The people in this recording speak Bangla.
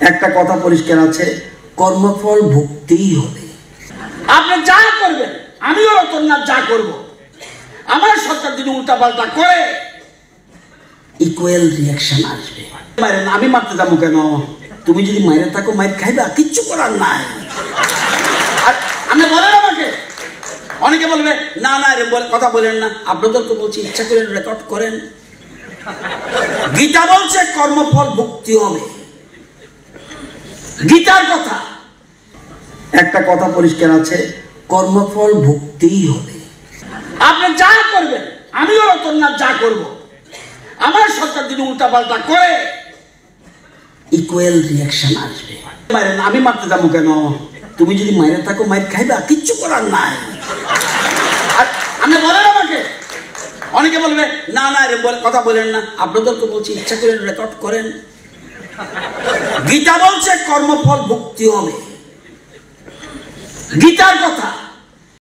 একটা কথা পরিষ্কার আছে, কর্মফল ভুগতেই হবে। আপনি যা করবেন আমিও রতননাথ যা করব। আমার সরকার যদি উল্টাপাল্টা করে ইকুয়াল রিয়াকশন আসবে। আমি মারতে যাবো কেন? তুমি যদি মাইরে থাকো মাইর খাইবা, কিচ্ছু করার নাই। আর আপনি বলেন আমাকে, অনেকে বলবে না না রে কথা বলেন না। আপনাদের তো বলছি ইচ্ছা করে রেকর্ড করেন। গীতা বলছে কর্মফল ভুগতে হবে, গীতার কথা। একটা কথা পরিষ্কার আছে, কর্মফল ভুগতেই হবে। আপনি যা করবেন আমিও রতননাথ যা করব। আমার সরকার যদি উল্টাপাল্টা করে ইকুয়াল রিয়াকশন আসবে। আমি মারতে যাবো কেন? তুমি যদি মাইরে থাকো মাইর খাইবা, কিচ্ছু করার নাই। আর আপনি বলেন আমাকে, অনেকে বলবে না না রে কথা বলেন না। আপনাদের তো বলছি ইচ্ছা করে রেকর্ড করেন। গীতা বলছে কর্মফল ভুগতে হবে, গীতার কথা।